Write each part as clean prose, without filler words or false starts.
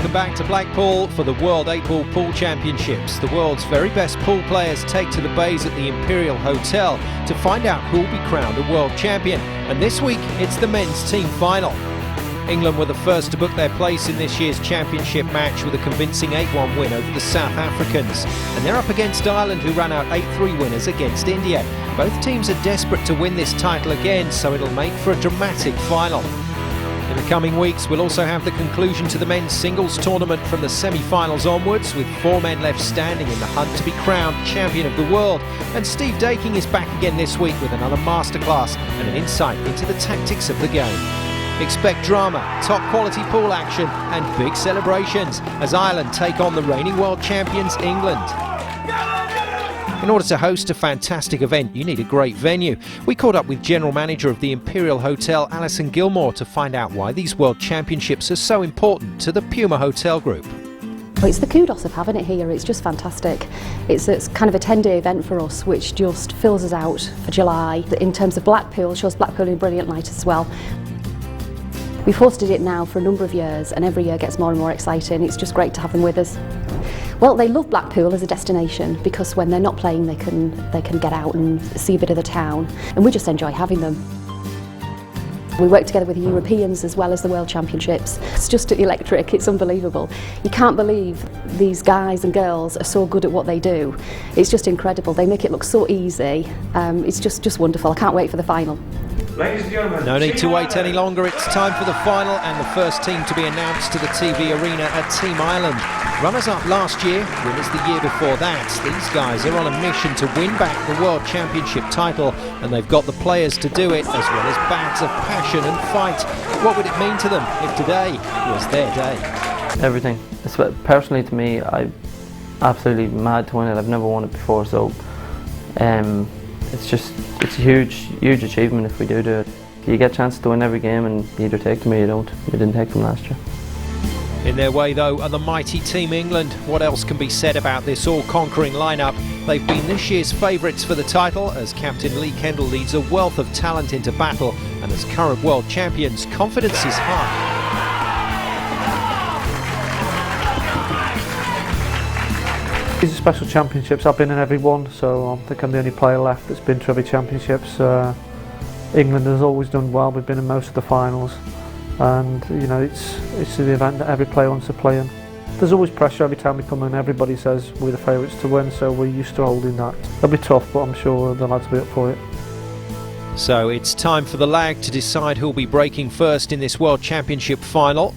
Welcome back to Blackpool for the World 8-Ball Pool Championships. The world's very best pool players take to the bays at the Imperial Hotel to find out who will be crowned a world champion. And this week, it's the men's team final. England were the first to book their place in this year's championship match with a convincing 8-1 win over the South Africans. And they're up against Ireland, who ran out 8-3 winners against India. Both teams are desperate to win this title again, so it'll make for a dramatic final. In the coming weeks, we'll also have the conclusion to the men's singles tournament from the semi-finals onwards, with 4 men left standing in the hunt to be crowned champion of the world. And Steve Daking is back again this week with another masterclass and an insight into the tactics of the game. Expect drama, top quality pool action and big celebrations as Ireland take on the reigning world champions England. In order to host a fantastic event, you need a great venue. We caught up with General Manager of the Imperial Hotel, Alison Gilmore, to find out why these World Championships are so important to the Puma Hotel Group. Well, it's the kudos of having it here. It's just fantastic. It's kind of a 10-day event for us, which just fills us out for July. In terms of Blackpool, shows Blackpool in a brilliant light as well. We've hosted it now for a number of years, and every year gets more and more exciting. It's just great to have them with us. Well, they love Blackpool as a destination because when they're not playing, they can get out and see a bit of the town, and we just enjoy having them. We work together with the Europeans as well as the World Championships. It's just electric, it's unbelievable. You can't believe these guys and girls are so good at what they do. It's just incredible. They make it look so easy. It's just wonderful. I can't wait for the final. Ladies and gentlemen, no need to wait any longer. It's time for the final and the first team to be announced to the TV arena at Team Ireland. Runners-up last year, winners the year before that. These guys are on a mission to win back the World Championship title, and they've got the players to do it, as well as bags of passion and fight. What would it mean to them if today was their day? Everything. Personally, to me, I'm absolutely mad to win it. I've never won it before, so it's a huge achievement if we do it. You get a chance to win every game, and you either take them or you don't. We didn't take them last year. In their way, though, are the mighty Team England. What else can be said about this all-conquering lineup? They've been this year's favourites for the title, as Captain Lee Kendall leads a wealth of talent into battle, and as current world champions, confidence is high. These are special championships. I've been in every one, so I think I'm the only player left that's been to every championships. England has always done well. We've been in most of the finals, and you know it's the event that every player wants to play in. There's always pressure every time we come in. Everybody says we're the favourites to win, so we're used to holding that. It'll be tough, but I'm sure the lads will be up for it. So it's time for the lag to decide who'll be breaking first in this World Championship final.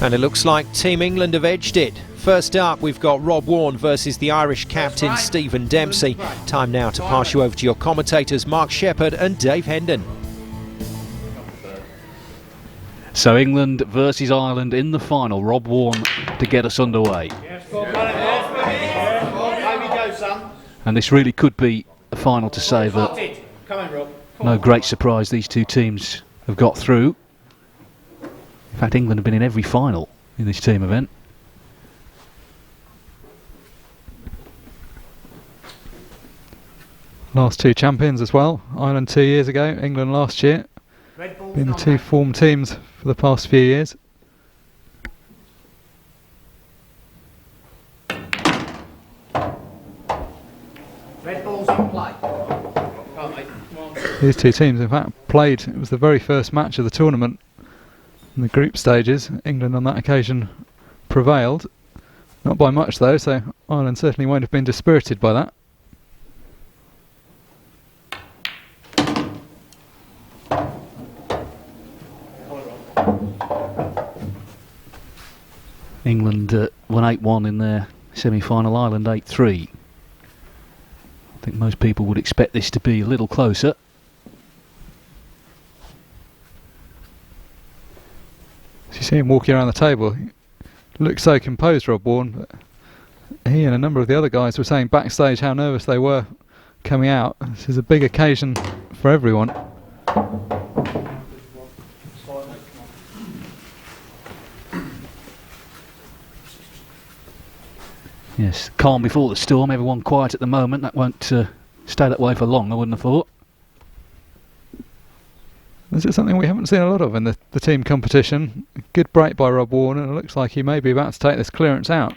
And it looks like Team England have edged it. First up, we've got Rob Warne versus the Irish captain Stephen Dempsey. Time now to pass you over to your commentators Mark Shepherd and Dave Hendon. So England versus Ireland in the final. Rob Warne to get us underway. And this really could be a final to say that no great surprise these two teams have got through. In fact, England have been in every final in this team event. Last two champions as well. Ireland 2 years ago, England last year. Been the two form teams for the past few years. red ball's in play. These two teams, in fact, played. It was the very first match of the tournament. In the group stages, England on that occasion prevailed. Not by much though, so Ireland certainly won't have been dispirited by that. England won 8-1 in their semi-final, Ireland 8-3. I think most people would expect this to be a little closer. As you see him walking around the table, he looks so composed, Rob Warne, but he and a number of the other guys were saying backstage how nervous they were coming out. This is a big occasion for everyone. Yes, calm before the storm, everyone quiet at the moment. That won't stay that way for long, I wouldn't have thought. This is something we haven't seen a lot of in the team competition. Good break by Rob Warren, and it looks like he may be about to take this clearance out.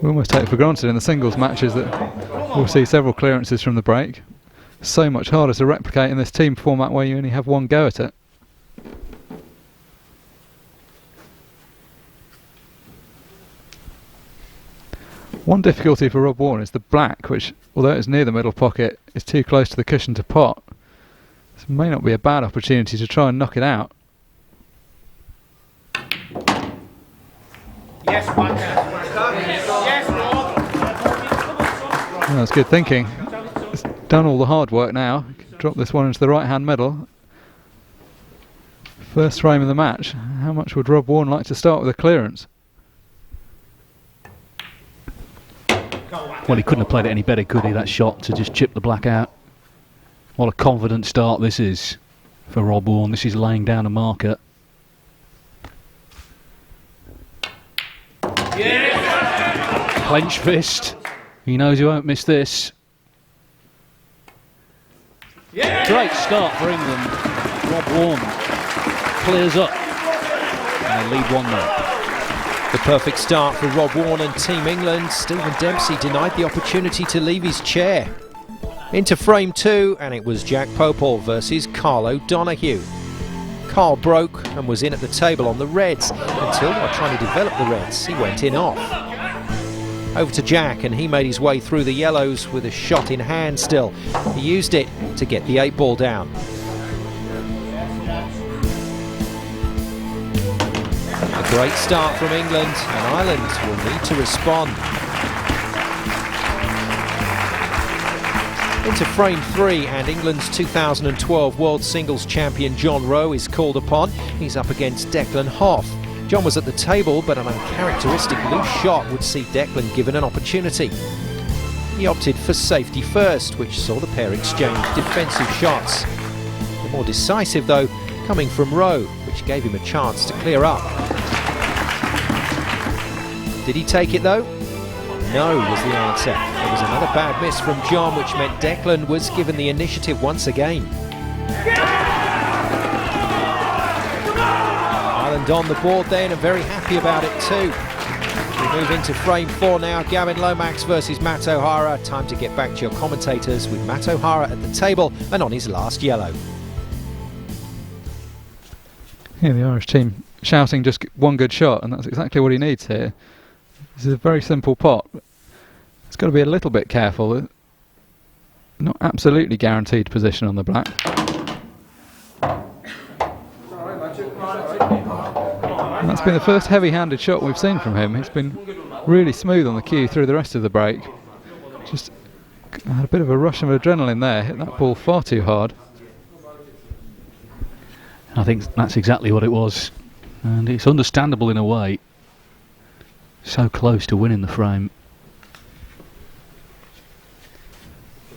We almost take it for granted in the singles matches that we'll see several clearances from the break. So much harder to replicate in this team format where you only have one go at it. One difficulty for Rob Warren is the black, which, although it's near the middle pocket, is too close to the cushion to pot. This may not be a bad opportunity to try and knock it out. Yes, one. Yes, Well, that's good thinking. It's done all the hard work now. Drop this one into the right hand middle. First frame of the match. How much would Rob Warren like to start with a clearance? Well, he couldn't have played it any better, could he, that shot to just chip the black out. What a confident start this is for Rob Warren. This is laying down a marker. Yeah. Clench fist. He knows he won't miss this. Yeah. Great start for England. Rob Warren clears up. And they lead 1-0. The perfect start for Rob Warren and Team England. Stephen Dempsey denied the opportunity to leave his chair. Into frame 2, and it was Jack Popol versus Carl O'Donoghue. Carl broke and was in at the table on the reds until, while trying to develop the reds, he went in off. Over to Jack, and he made his way through the yellows with a shot in hand still. He used it to get the 8-ball down. A great start from England, and Ireland will need to respond. Into frame 3, and England's 2012 World Singles Champion John Rowe is called upon. He's up against Declan Hoff. John was at the table, but an uncharacteristic loose shot would see Declan given an opportunity. He opted for safety first, which saw the pair exchange defensive shots. The more decisive, though, coming from Rowe, which gave him a chance to clear up. Did he take it, though? No was the answer. There was another bad miss from John, which meant Declan was given the initiative once again. Ireland on the board then, and very happy about it too. We move into frame 4 now. Gavin Lomax versus Matt O'Hara. Time to get back to your commentators with Matt O'Hara at the table and on his last yellow. Here the Irish team shouting just one good shot, and that's exactly what he needs here. This is a very simple pot. It's got to be a little bit careful. Not absolutely guaranteed position on the black. And that's been the first heavy-handed shot we've seen from him. He's been really smooth on the cue through the rest of the break. Just had a bit of a rush of adrenaline there. Hit that ball far too hard. I think that's exactly what it was. And it's understandable in a way. So close to winning the frame.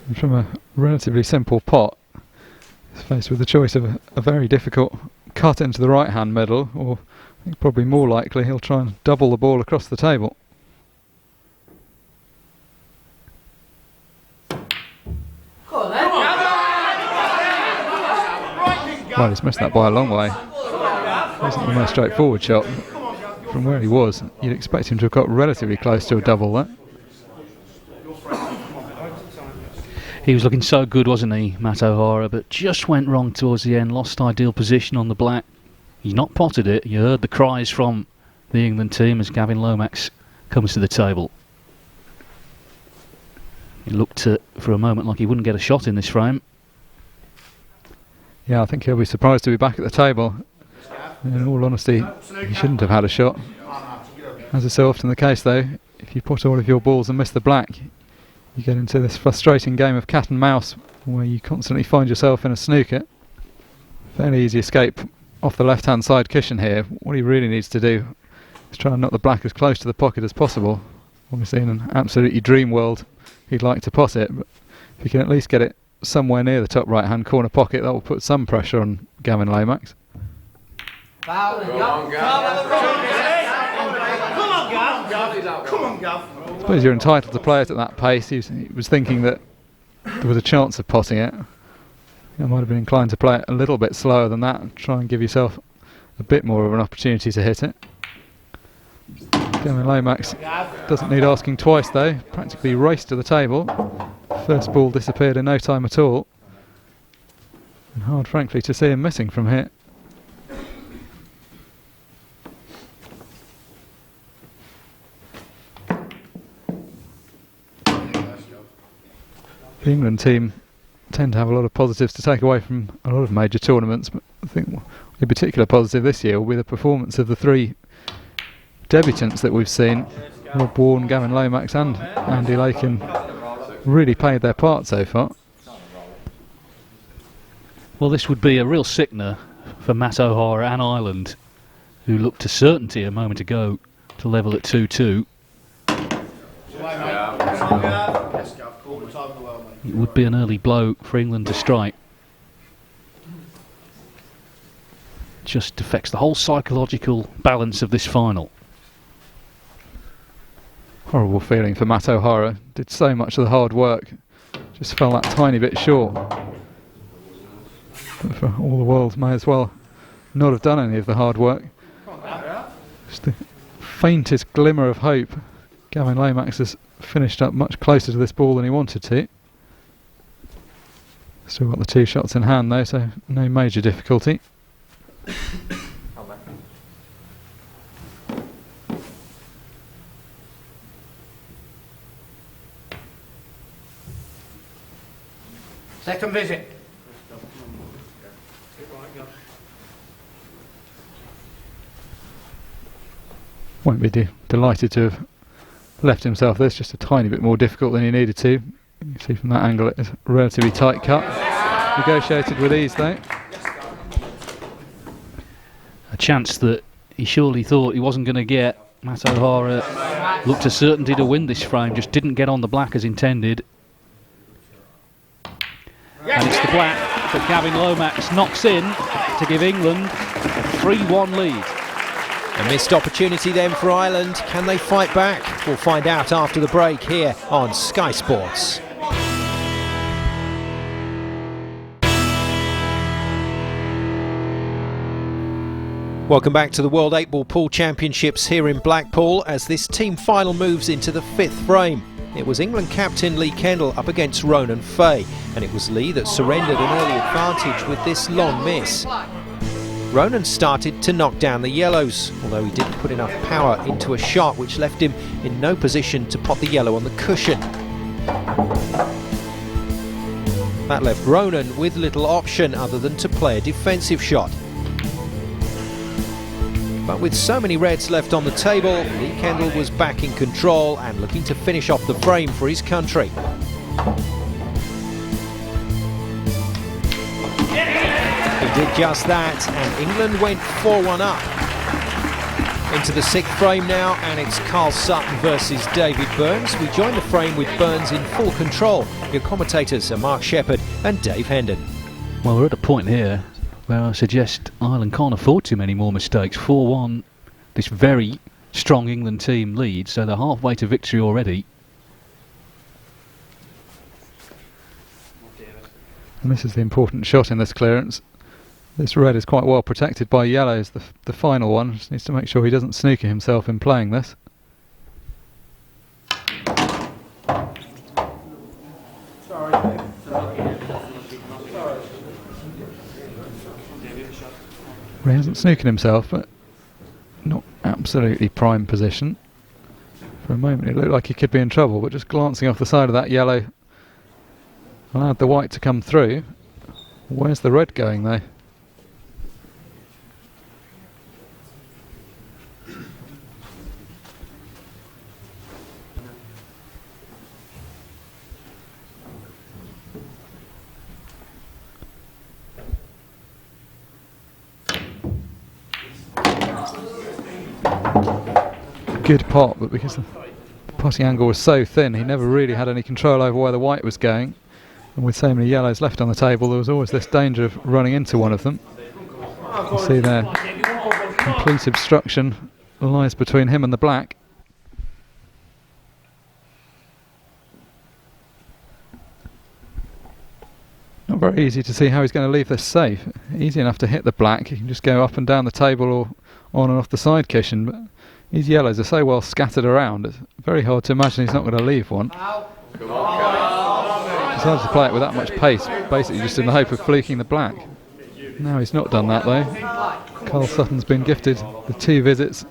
And from a relatively simple pot, he's faced with the choice of a very difficult cut into the right hand middle, or I think probably more likely he'll try and double the ball across the table. Well, he's missed that by a long way. Wasn't the most straightforward shot. From where he was, you'd expect him to have got relatively close to a double there. He was looking so good, wasn't he, Matt O'Hara, but just went wrong towards the end, lost ideal position on the black. He's not potted it. You heard the cries from the England team as Gavin Lomax comes to the table. He looked for a moment like he wouldn't get a shot in this frame. Yeah, I think he'll be surprised to be back at the table. In all honesty, he shouldn't have had a shot. As is so often the case though, if you put all of your balls and miss the black, you get into this frustrating game of cat and mouse where you constantly find yourself in a snooker. Fairly easy escape off the left hand side cushion here. What he really needs to do is try and knock the black as close to the pocket as possible. Obviously in an absolutely dream world he'd like to pot it, but if you can at least get it somewhere near the top right hand corner pocket, that will put some pressure on Gavin Lomax. Come on, Gav. I suppose you're entitled to play it at that pace. He was thinking that there was a chance of potting it. I might have been inclined to play it a little bit slower than that and try and give yourself a bit more of an opportunity to hit it. Gavin Lomax doesn't need asking twice though, practically raced to the table. First ball disappeared in no time at all. And hard frankly to see him missing from here. The England team tend to have a lot of positives to take away from a lot of major tournaments, but I think a particular positive this year will be the performance of the three debutants that we've seen. Rob Warne, Gavin Lomax and Andy Lakin really played their part so far. Well, this would be a real sickener for Matt O'Hara and Ireland, who looked to certainty a moment ago to level at 2-2. It would be an early blow for England to strike. Just affects the whole psychological balance of this final. Horrible feeling for Matt O'Hara. Did so much of the hard work, just fell that tiny bit short. But for all the world, may as well not have done any of the hard work. Just the faintest glimmer of hope. Gavin Lomax has finished up much closer to this ball than he wanted to. Still got the 2 shots in hand though, so no major difficulty. Second visit. Won't be delighted to have left himself this, just a tiny bit more difficult than he needed to. You can see from that angle it's a relatively tight cut. Negotiated with ease though. A chance that he surely thought he wasn't going to get. Matt O'Hara looked to certainty to win this frame, just didn't get on the black as intended. And it's the black that Gavin Lomax knocks in to give England a 3-1 lead. A missed opportunity then for Ireland. Can they fight back? We'll find out after the break here on Sky Sports. Welcome back to the World 8-Ball Pool Championships here in Blackpool as this team final moves into the 5th frame. It was England captain Lee Kendall up against Ronan Fay, and it was Lee that surrendered an early advantage with this long miss. Ronan started to knock down the yellows, although he didn't put enough power into a shot which left him in no position to pot the yellow on the cushion. That left Ronan with little option other than to play a defensive shot. But with so many reds left on the table, Lee Kendall was back in control and looking to finish off the frame for his country. He did just that, and England went 4-1 up. Into the 6th frame now, and it's Carl Sutton versus David Burns. We join the frame with Burns in full control. Your commentators are Mark Shepherd and Dave Hendon. Well, we're at a point here where I suggest Ireland can't afford too many more mistakes. 4-1, this very strong England team leads, so they're halfway to victory already. And this is the important shot in this clearance. This red is quite well protected by yellows, the final one. Just needs to make sure he doesn't snooker himself in playing this. He hasn't snookered himself, but not absolutely prime position. For a moment it looked like he could be in trouble, but just glancing off the side of that yellow allowed the white to come through. Where's the red going though? Good pot, but because the potting angle was so thin, he never really had any control over where the white was going. And with so many yellows left on the table, there was always this danger of running into one of them. You can see there, complete obstruction lies between him and the black. Not very easy to see how he's going to leave this safe. Easy enough to hit the black, you can just go up and down the table or on and off the side cushion, but these yellows are so well scattered around, it's very hard to imagine he's not going to leave one. It's hard to play it with that much pace, basically just in the hope of fluking the black. No, he's not done that though. Carl Sutton's been gifted the 2 visits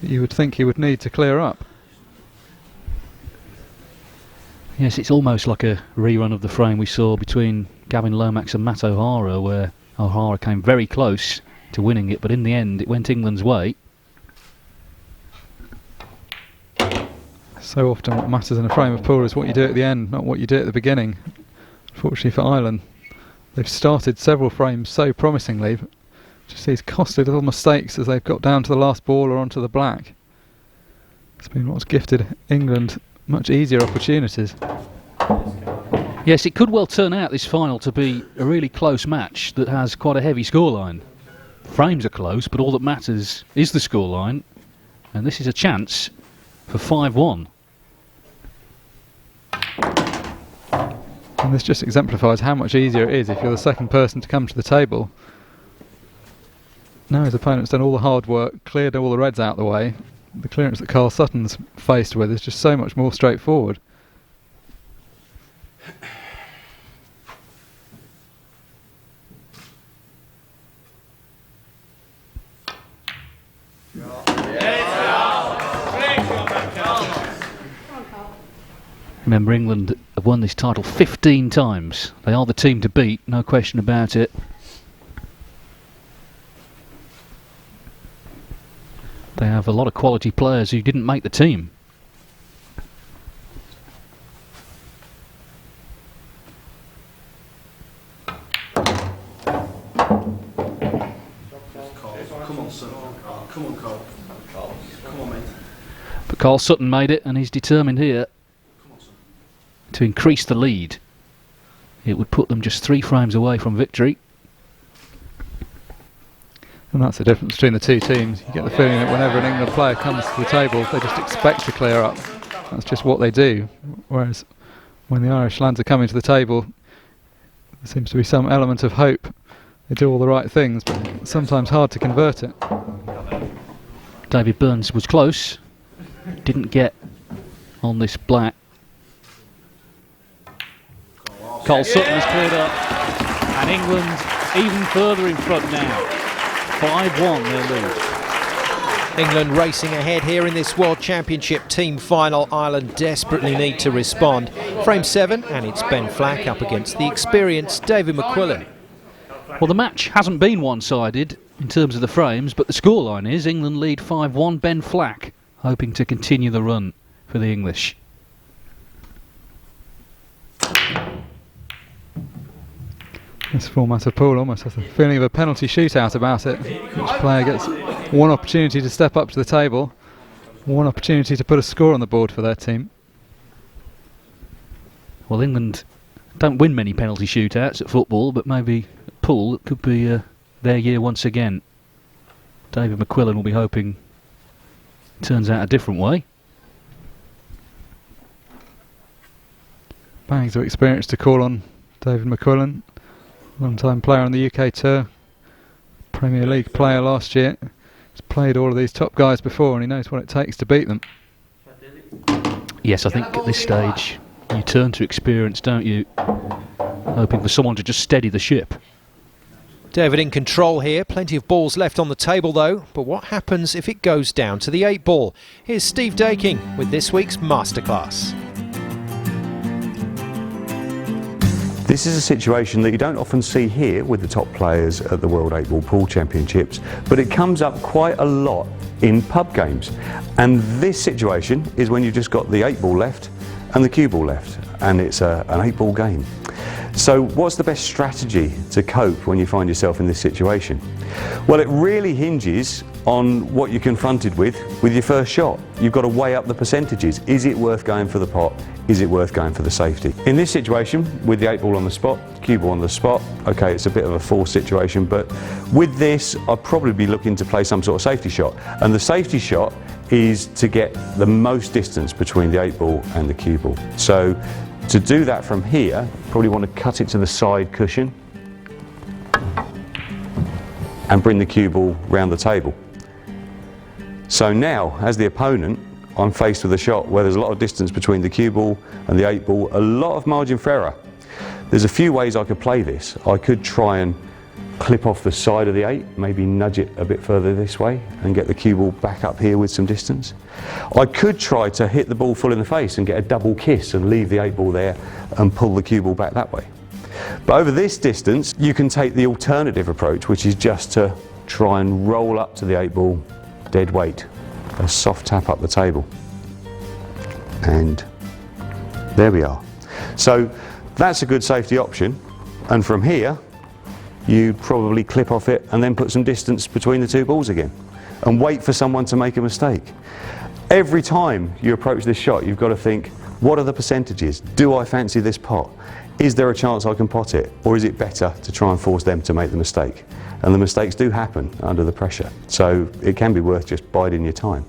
that you would think he would need to clear up. Yes, it's almost like a rerun of the frame we saw between Gavin Lomax and Matt O'Hara, where O'Hara came very close to winning it, but in the end it went England's way. So often what matters in a frame of pool is what you do at the end, not what you do at the beginning. Unfortunately for Ireland, they've started several frames so promisingly, but just these costly little mistakes as they've got down to the last ball or onto the black. It's been what's gifted England much easier opportunities. Yes, it could well turn out this final to be a really close match that has quite a heavy scoreline. Frames are close, but all that matters is the scoreline, and this is a chance for 5-1. And this just exemplifies how much easier it is if you're the second person to come to the table. Now his opponent's done all the hard work, cleared all the reds out the way. The clearance that Carl Sutton's faced with is just so much more straightforward. Remember, England have won this title 15 times. They are the team to beat, no question about it. They have a lot of quality players who didn't make the team. But Carl Sutton made it, and he's determined here to increase the lead. It would put them just 3 frames away from victory. And that's the difference between the two teams. You get the feeling that whenever an England player comes to the table, they just expect to clear up. That's just what they do. Whereas when the Irish lads are coming to the table, there seems to be some element of hope. They do all the right things, but it's sometimes hard to convert it. David Burns was close. Didn't get on this black. Carl Sutton has cleared up, and England even further in front now. 5-1 their lead. England racing ahead here in this World Championship team final. Ireland desperately need to respond. Frame 7, and it's Ben Flack up against the experienced David Mcquillan. Well, the match hasn't been one-sided in terms of the frames, but the scoreline is England lead 5-1. Ben Flack hoping to continue the run for the English. This format of pool almost has a feeling of a penalty shootout about it. Each player gets one opportunity to step up to the table, one opportunity to put a score on the board for their team. Well, England don't win many penalty shootouts at football, but maybe at pool it could be their year once again. David Mcquillan will be hoping it turns out a different way. Bags of experience to call on David Mcquillan. Long-time player on the UK tour, Premier League player last year. He's played all of these top guys before and he knows what it takes to beat them. Yes, I think at this stage you turn to experience, don't you? Hoping for someone to just steady the ship. David in control here, plenty of balls left on the table though, but what happens if it goes down to the 8 ball? Here's Steve Daking with this week's Masterclass. This is a situation that you don't often see here with the top players at the World 8 Ball Pool Championships, but it comes up quite a lot in pub games. And this situation is when you've just got the 8 ball left and the cue ball left, and it's an 8 ball game. So what's the best strategy to cope when you find yourself in this situation? Well, it really hinges on what you're confronted with your first shot. You've got to weigh up the percentages. Is it worth going for the pot? Is it worth going for the safety? In this situation, with the 8 ball on the spot, cue ball on the spot, okay, it's a bit of a forced situation, but with this, I'd probably be looking to play some sort of safety shot. And the safety shot is to get the most distance between the 8 ball and the cue ball. So To do that from here, probably want to cut it to the side cushion and bring the cue ball round the table. So now, as the opponent, I'm faced with a shot where there's a lot of distance between the cue ball and the 8 ball, a lot of margin for error. There's a few ways I could play this. I could try and clip off the side of the 8, maybe nudge it a bit further this way and get the cue ball back up here with some distance. I could try to hit the ball full in the face and get a double kiss and leave the 8 ball there and pull the cue ball back that way. But over this distance, you can take the alternative approach, which is just to try and roll up to the 8 ball dead weight, a soft tap up the table. And there we are. So that's a good safety option. And from here, you probably clip off it and then put some distance between the 2 balls again and wait for someone to make a mistake. Every time you approach this shot, you've got to think, what are the percentages? Do I fancy this pot? Is there a chance I can pot it? Or is it better to try and force them to make the mistake? And the mistakes do happen under the pressure. So it can be worth just biding your time.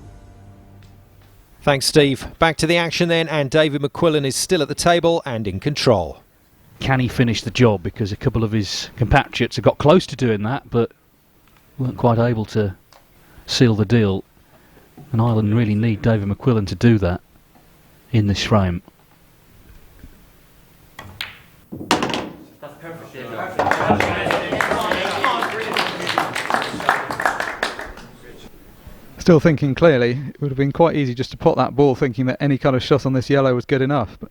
Thanks, Steve. Back to the action then, and David Mcquillan is still at the table and in control. Can he finish the job? Because a couple of his compatriots have got close to doing that, but weren't quite able to seal the deal. And Ireland really need David Mcquillan to do that in this frame. Still thinking clearly, it would have been quite easy just to pot that ball thinking that any kind of shot on this yellow was good enough. But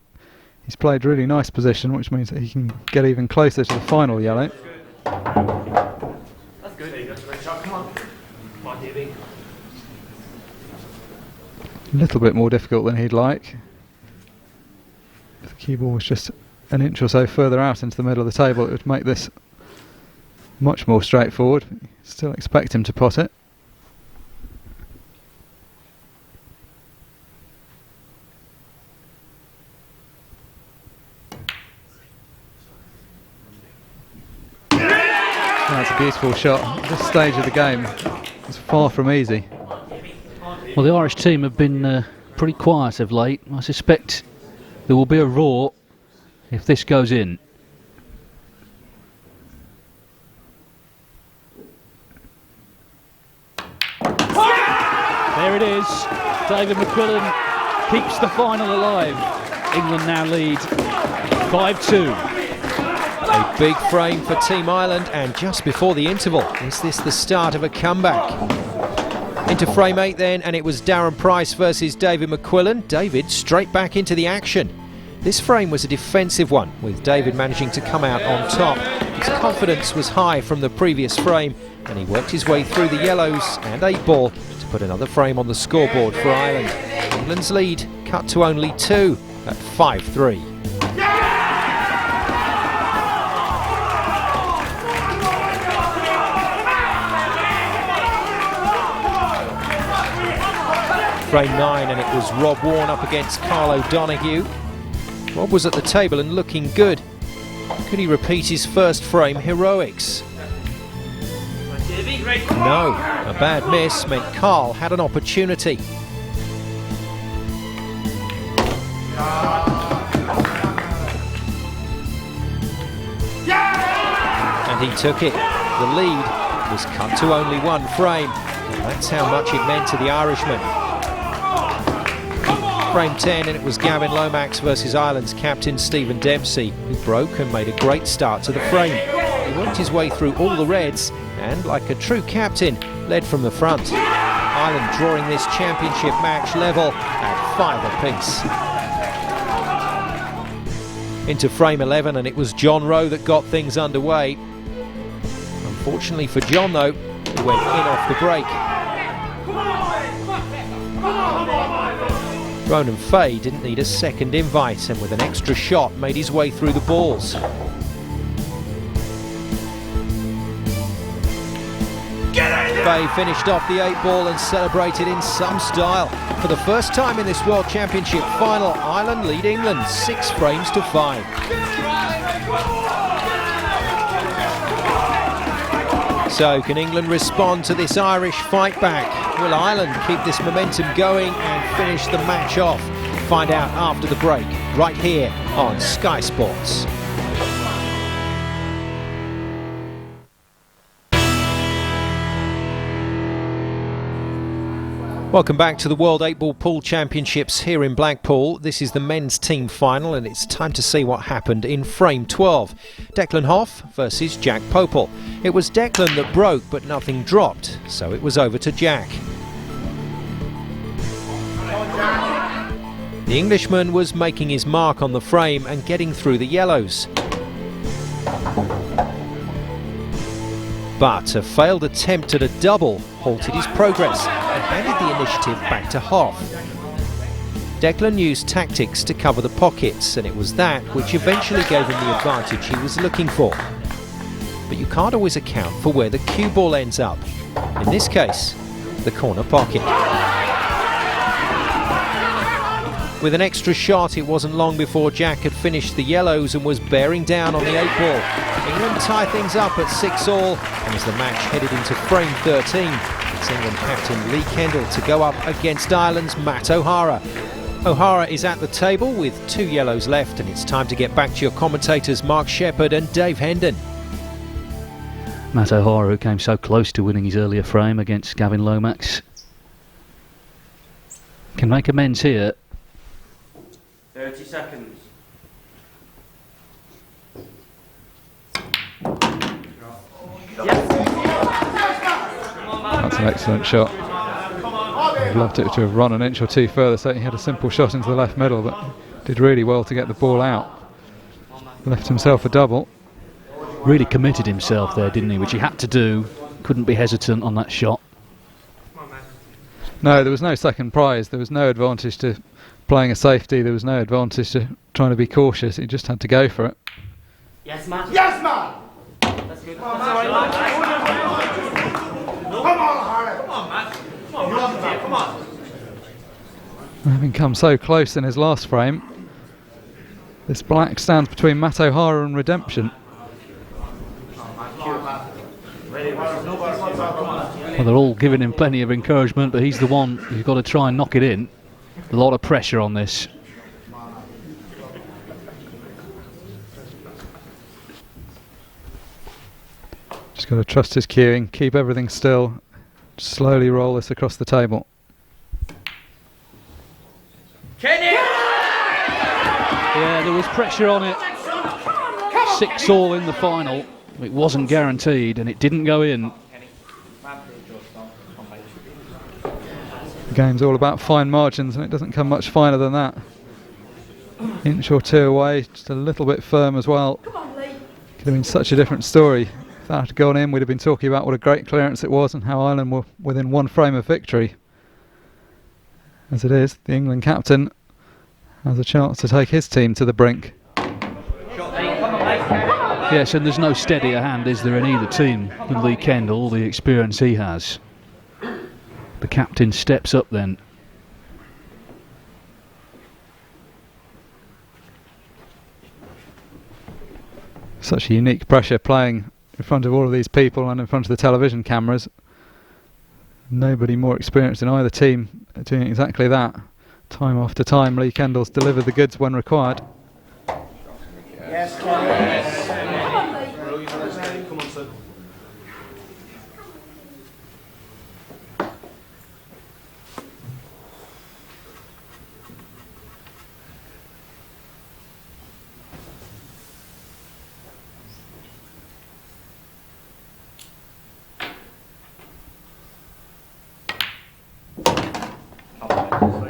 he's played really nice position, which means that he can get even closer to the final yellow. That's good. Come on. Come on, Davey. A little bit more difficult than he'd like. If the cue ball was just an inch or so further out into the middle of the table, it would make this much more straightforward. Still expect him to pot it. That's a beautiful shot. At this stage of the game, it's far from easy. Well, the Irish team have been pretty quiet of late. I suspect there will be a roar if this goes in. There it is. David Mcquillan keeps the final alive. England now lead 5-2. A big frame for Team Ireland, and just before the interval, is this the start of a comeback? Into frame 8 then, and it was Darren Price versus David Mcquillan. David straight back into the action. This frame was a defensive one, with David managing to come out on top. His confidence was high from the previous frame, and he worked his way through the yellows and 8 ball to put another frame on the scoreboard for Ireland. England's lead cut to only 2 at 5-3. Frame 9, and it was Rob Warne up against Carl O'Donoghue. Rob was at the table and looking good. Could he repeat his first frame heroics? No, a bad miss meant Carl had an opportunity. And he took it. The lead was cut to only 1 frame, and that's how much it meant to the Irishman. Frame 10, and it was Gavin Lomax versus Ireland's captain Stephen Dempsey, who broke and made a great start to the frame. He worked his way through all the reds and, like a true captain, led from the front. Ireland drawing this championship match level at 5 apiece. Into frame 11, and it was John Rowe that got things underway. Unfortunately for John, though, he went in off the break. Ronan Fay didn't need a second invite, and with an extra shot made his way through the balls. Fay finished off the 8 ball and celebrated in some style. For the first time in this World Championship final, Ireland lead England 6 frames to 5. So can England respond to this Irish fight back? Will Ireland keep this momentum going and finish the match off? Find out after the break. right here on Sky Sports. Welcome back to the World 8-Ball Pool Championships here in Blackpool. This is the men's team final and it's time to see what happened in frame 12. Declan Hoff versus Jack Popol. It was Declan that broke but nothing dropped, so it was over to Jack. The Englishman was making his mark on the frame and getting through the yellows. But a failed attempt at a double halted his progress and handed the initiative back to Hoff. Declan used tactics to cover the pockets, and it was that which eventually gave him the advantage he was looking for. But you can't always account for where the cue ball ends up. In this case, the corner pocket. With an extra shot, it wasn't long before Jack had finished the yellows and was bearing down on the 8-ball. England tie things up at 6-all, and as the match headed into frame 13, it's England captain Lee Kendall to go up against Ireland's Matt O'Hara. O'Hara is at the table with 2 yellows left, and it's time to get back to your commentators Mark Shepherd and Dave Hendon. Matt O'Hara, who came so close to winning his earlier frame against Gavin Lomax, can make amends here. 30 seconds. That's an excellent shot. I'd loved it to have run an inch or two further, so he had a simple shot into the left middle, but did really well to get the ball out. Left himself a double. Really committed himself there, didn't he? Which he had to do. Couldn't be hesitant on that shot. No, there was no second prize. There was no advantage to playing a safety. There was no advantage to trying to be cautious. He just had to go for it. Yes, man. Yes, man. That's good. Come on, Hara. Come on, man. Come on. Having come so close in his last frame, this black stands between Matt O'Hara and redemption. Well, they're all giving him plenty of encouragement, but he's the one who's got to try and knock it in. A lot of pressure on this. Just got to trust his cueing, keep everything still, slowly roll this across the table. Yeah, there was pressure on it. 6-all in the final. It wasn't guaranteed and it didn't go in. The game's all about fine margins and it doesn't come much finer than that. Inch or two away, just a little bit firm as well. Could have been such a different story. If that had gone in, we'd have been talking about what a great clearance it was and how Ireland were within 1 frame of victory. As it is, the England captain has a chance to take his team to the brink. Yes, and there's no steadier hand, is there, in either team than Lee Kendall, the experience he has. The captain steps up then. Such a unique pressure playing in front of all of these people and in front of the television cameras. Nobody more experienced in either team doing exactly that. Time after time, Lee Kendall's delivered the goods when required. Yes, yes.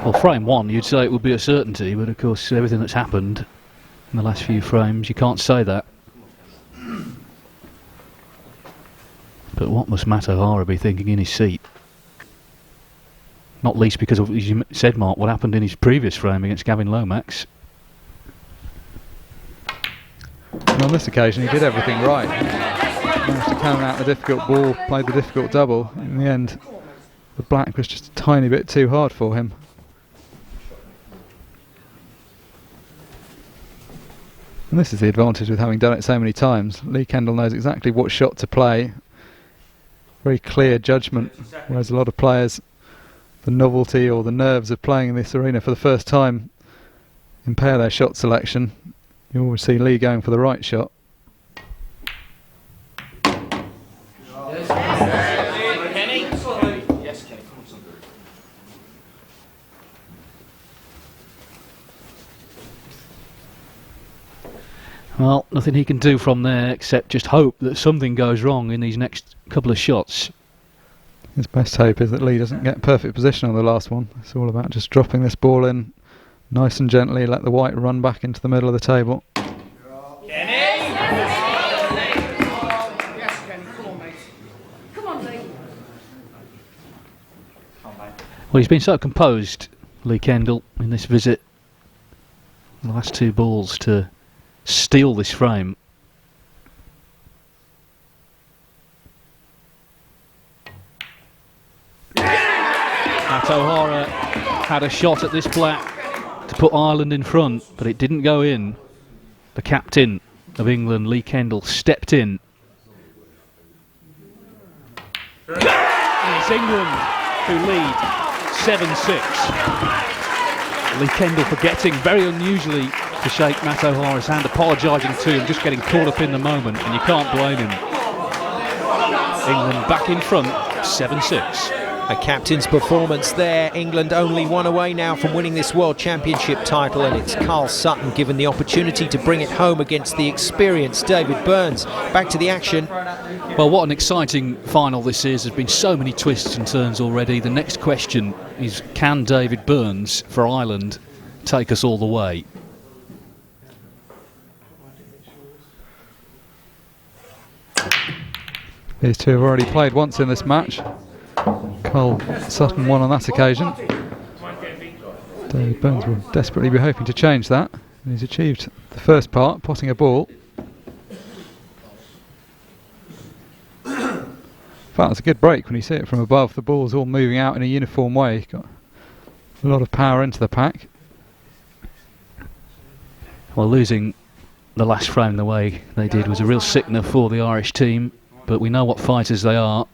Well, frame 1, you'd say it would be a certainty, but of course everything that's happened in the last few frames, you can't say that. But what must Matt O'Hara be thinking in his seat? Not least because of, as you said, Mark, what happened in his previous frame against Gavin Lomax. And on this occasion he did everything right. Managed to count out the difficult ball, played the difficult double. In the end, the black was just a tiny bit too hard for him. And this is the advantage with having done it so many times. Lee Kendall knows exactly what shot to play. Very clear judgment, whereas a lot of players, the novelty or the nerves of playing in this arena for the first time impair their shot selection. You always see Lee going for the right shot. Well, nothing he can do from there except just hope that something goes wrong in these next couple of shots. His best hope is that Lee doesn't get perfect position on the last one. It's all about just dropping this ball in nice and gently, let the white run back into the middle of the table. Well, he's been so composed, Lee Kendall, in this visit. The last two balls to steal this frame. Hara had a shot at this black to put Ireland in front, but it didn't go in. The captain of England, Lee Kendall, stepped in. And it's England who lead 7-6. Lee Kendall forgetting very unusually to shake Matt O'Hara's hand, apologising to him, just getting caught up in the moment, and you can't blame him. England back in front, 7-6. A captain's performance there. England only one away now from winning this World Championship title, and it's Carl Sutton given the opportunity to bring it home against the experienced David Burns. Back to the action. Well, what an exciting final this is. There's been so many twists and turns already. The next question is, can David Burns for Ireland take us all the way? These two have already played once in this match. Carl Sutton won on that occasion. David Burns will desperately be hoping to change that. He's achieved the first part, potting a ball. In fact, it's a good break when you see it from above. The ball's all moving out in a uniform way. Got a lot of power into the pack. Well, losing the last frame the way they did was a real sickener for the Irish team, but we know what fighters they are.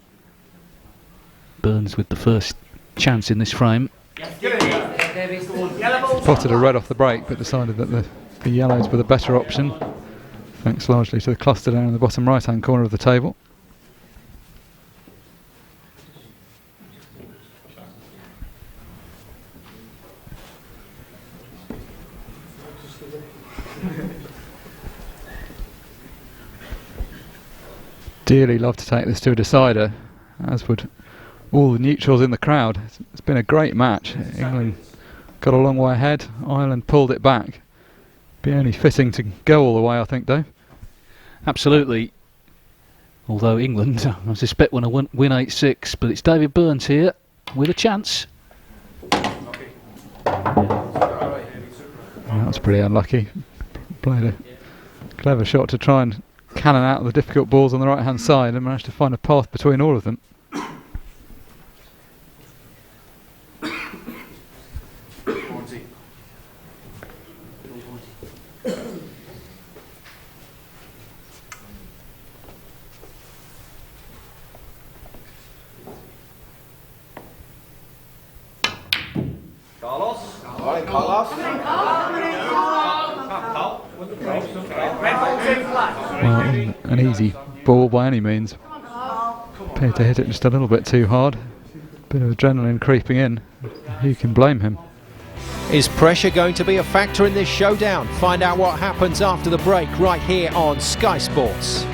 Burns with the first chance in this frame. Spotted a red off the break, but decided that the yellows were the better option, thanks largely to the cluster down in the bottom right hand corner of the table. Dearly love to take this to a decider, as would all the neutrals in the crowd. It's been a great match. England got a long way ahead. Ireland pulled it back. Be only fitting to go all the way, I think, Dave. Absolutely. Although England, I suspect, want to win 8-6, but it's David Burns here with a chance. That's pretty unlucky. Played a clever shot to try and cannon out the difficult balls on the right hand side and managed to find a path between all of them. Well, an easy ball by any means. Appeared to hit it just a little bit too hard. Bit of adrenaline creeping in. Who can blame him? Is pressure going to be a factor in this showdown? Find out what happens after the break right here on Sky Sports.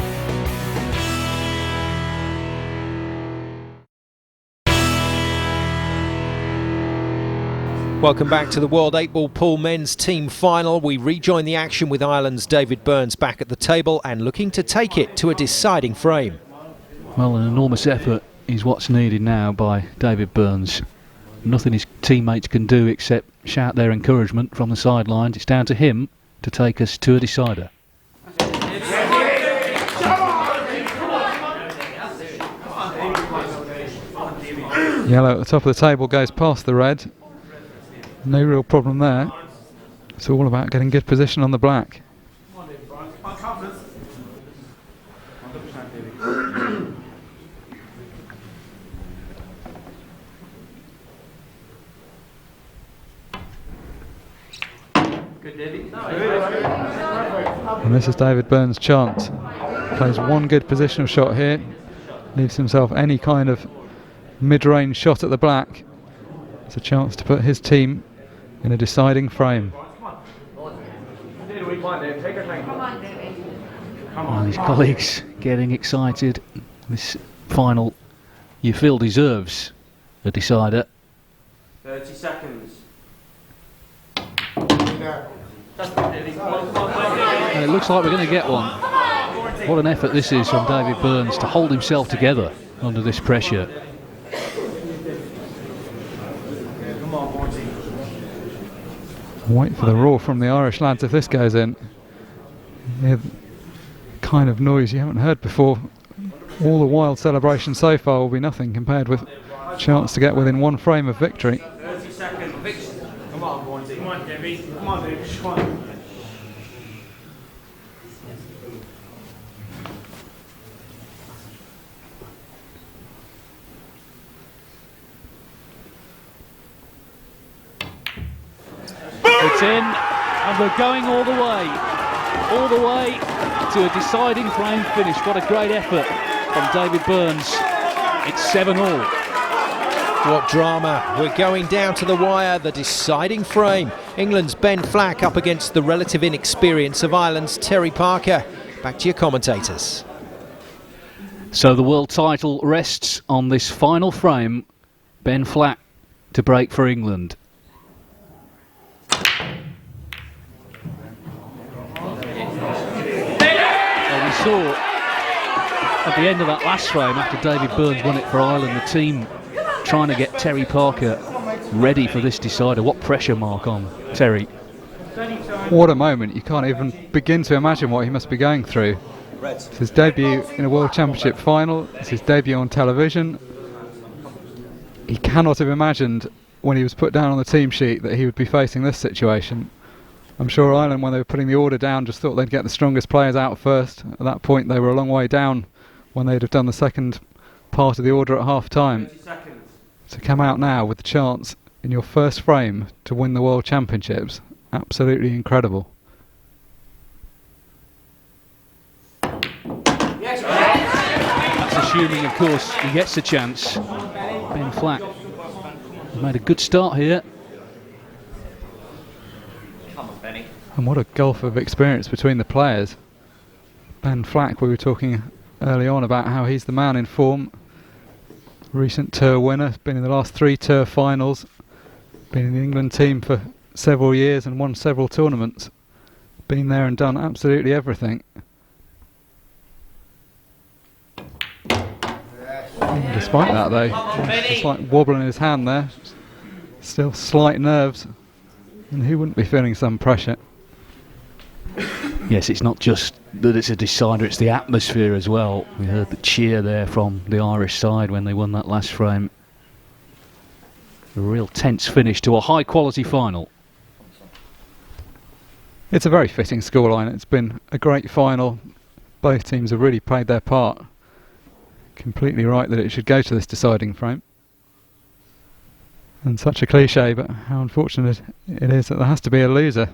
Welcome back to the World 8-Ball Pool Men's Team Final. We rejoin the action with Ireland's David Burns back at the table and looking to take it to a deciding frame. Well, an enormous effort is what's needed now by David Burns. Nothing his teammates can do except shout their encouragement from the sidelines. It's down to him to take us to a decider. Yellow at the top of the table goes past the red. No real problem there. It's all about getting good position on the black. And this is David Burns' chance. Plays one good positional shot here, leaves himself any kind of mid-range shot at the black. It's a chance to put his team in a deciding frame. And his colleagues getting excited. This final, you feel, deserves a decider. 30 seconds. And it looks like we're going to get one. What an effort this is from David Burns to hold himself together under this pressure. Wait for the roar from the Irish lads if this goes in. Yeah, kind of noise you haven't heard before. All the wild celebration so far will be nothing compared with a chance to get within one frame of victory. 30 seconds. Come on, Boyd. Come on, Debbie. Come on, Debbie. Come on. It's in, and we're going all the way to a deciding frame finish. What a great effort from David Burns. It's 7-all. What drama. We're going down to the wire, the deciding frame. England's Ben Flack up against the relative inexperience of Ireland's Terry Parker. Back to your commentators. So the world title rests on this final frame. Ben Flack to break for England. Saw at the end of that last frame, after David Burns won it for Ireland, the team trying to get Terry Parker ready for this decider. What pressure mark on Terry. What a moment. You can't even begin to imagine what he must be going through. It's his debut in a World Championship final. It's his debut on television. He cannot have imagined when he was put down on the team sheet that he would be facing this situation. I'm sure Ireland, when they were putting the order down, just thought they'd get the strongest players out first. At that point, they were a long way down when they'd have done the second part of the order at half-time. To come out now with the chance in your first frame to win the World Championships, absolutely incredible. That's assuming, of course, he gets a chance. Ben Flack made a good start here. And what a gulf of experience between the players. Ben Flack, we were talking early on about how he's the man in form. Recent tour winner, been in the last 3 tour finals, been in the England team for several years and won several tournaments. Been there and done absolutely everything. And despite that though, just like wobbling his hand there, still slight nerves, and who wouldn't be feeling some pressure? Yes, it's not just that it's a decider, it's the atmosphere as well. We heard the cheer there from the Irish side when they won that last frame. A real tense finish to a high quality final. It's a very fitting scoreline. It's been a great final. Both teams have really played their part. Completely right that it should go to this deciding frame. And such a cliche, but how unfortunate it is that there has to be a loser.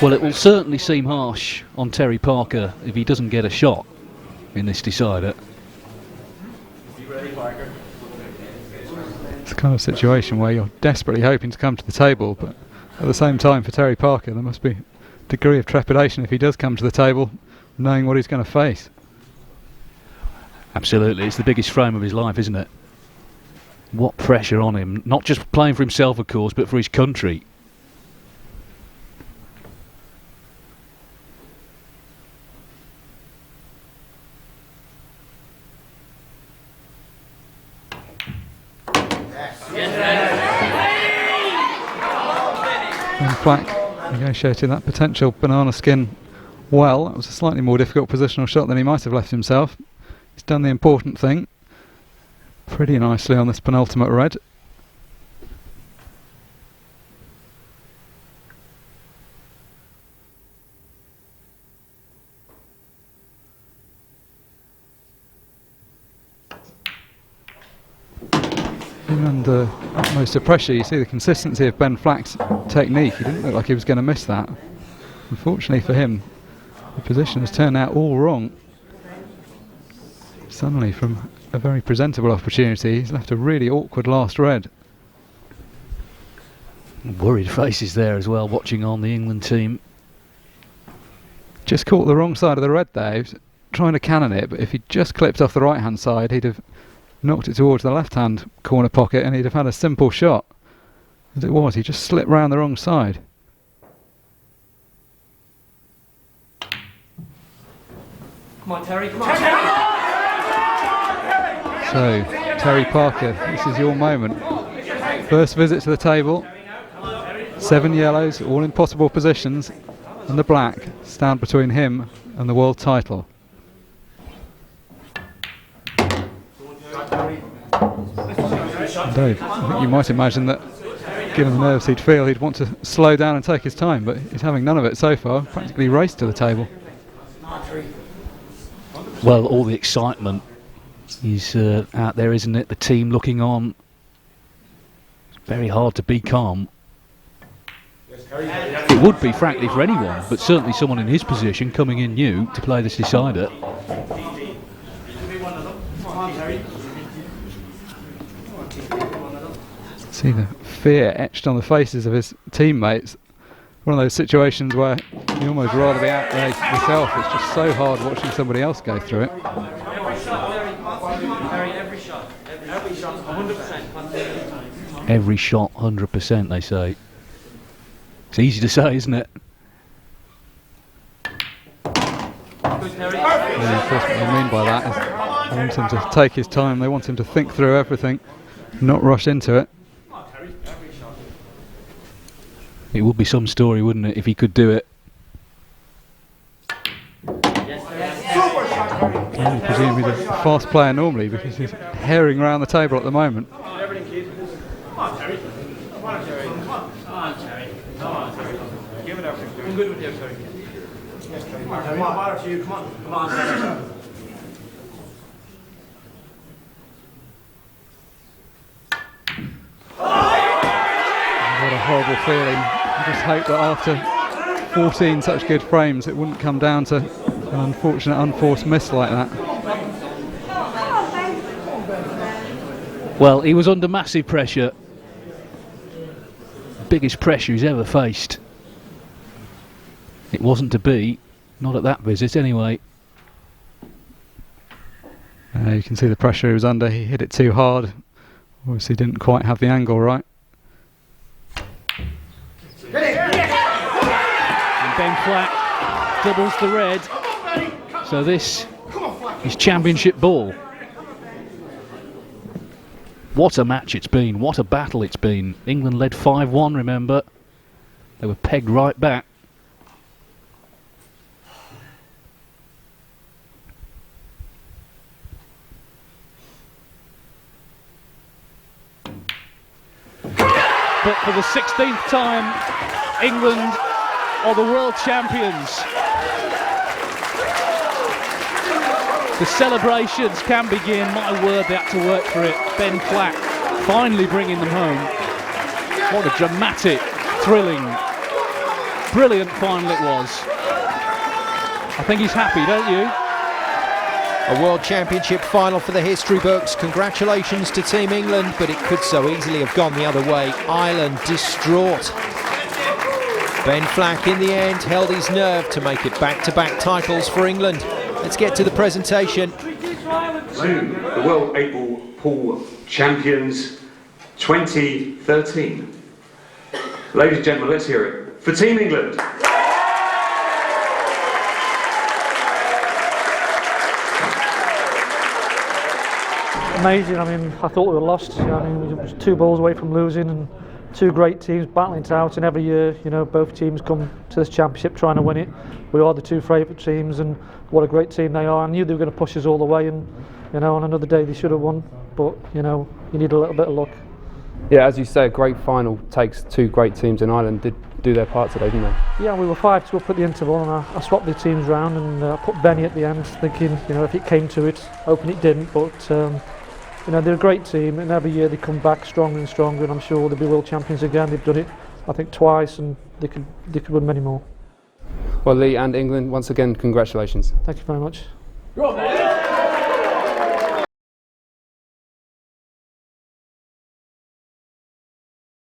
Well, it will certainly seem harsh on Terry Parker if he doesn't get a shot in this decider. It's the kind of situation where you're desperately hoping to come to the table, but at the same time for Terry Parker there must be a degree of trepidation if he does come to the table, knowing what he's going to face. Absolutely, it's the biggest frame of his life, isn't it? What pressure on him, not just playing for himself of course, but for his country. Ben Flack negotiating that potential banana skin well. That was a slightly more difficult positional shot than he might have left himself. He's done the important thing pretty nicely on this penultimate red. Even under utmost of pressure, you see the consistency of Ben Flack's technique. He didn't look like he was going to miss that. Unfortunately for him, the position has turned out all wrong. Suddenly, from a very presentable opportunity, he's left a really awkward last red. Worried faces there as well, watching on the England team. Just caught the wrong side of the red there. He was trying to cannon it, but if he'd just clipped off the right hand side, he'd have knocked it towards the left hand corner pocket and he'd have had a simple shot. As it was, he just slipped round the wrong side. Come on, Terry, come on. Terry! So, Terry Parker, this is your moment. First visit to the table. 7 yellows, all in possible positions, and the black stand between him and the world title. Dave, I think you might imagine that, given the nerves he'd feel, he'd want to slow down and take his time, but he's having none of it so far. Practically raced to the table. Well, all the excitement is out there, isn't it? The team looking on. It's very hard to be calm. It would be, frankly, for anyone, but certainly someone in his position coming in new to play this decider. See the fear etched on the faces of his teammates. One of those situations where you almost rather be out there yourself. It's just so hard watching somebody else go through it. Every shot, 100%, they say. It's easy to say, isn't it? And of course, what they mean by that is they want him to take his time, they want him to think through everything, not rush into it. It would be some story, wouldn't it, if he could do it? I presume he's a fast player normally because he's herring around the table at the moment. What a horrible feeling. I just hope that after 14 such good frames it wouldn't come down to an unfortunate unforced miss like that. Well, he was under massive pressure. Biggest pressure he's ever faced. It wasn't to be, not at that visit anyway. You can see the pressure he was under. He hit it too hard. Obviously didn't quite have the angle right. And Ben Flack doubles the red. So this is championship ball. What a match it's been, what a battle it's been. England led 5-1, remember. They were pegged right back. But for the 16th time, England are the world champions. The celebrations can begin. My word, they had to work for it. Ben Flack finally bringing them home. What a dramatic, thrilling, brilliant final it was. I think he's happy, don't you? A World Championship final for the history books. Congratulations to Team England, but it could so easily have gone the other way. Ireland distraught. Ben Flack in the end held his nerve to make it back-to-back titles for England. Let's get to the presentation. To the World 8-Ball Pool Champions 2013. Ladies and gentlemen, let's hear it for Team England. Amazing. I mean, I thought we were lost. I mean, it was 2 balls away from losing, and 2 great teams battling it out. And every year, you know, both teams come to this championship trying to win it. We are the 2 favourite teams, and what a great team they are. I knew they were going to push us all the way, and you know, on another day they should have won. But you know, you need a little bit of luck. Yeah, as you say, a great final takes 2 great teams in Ireland. Did do their part today, didn't they? Yeah, we were 5-2 up at the interval, and I swapped the teams round, and I put Benny at the end, thinking, you know, if it came to it, hoping it didn't. But You know, they're a great team, and every year they come back stronger and stronger, and I'm sure they'll be world champions again. They've done it, I think, twice, and they could win many more. Well, Lee and England, once again, congratulations. Thank you very much. Rob.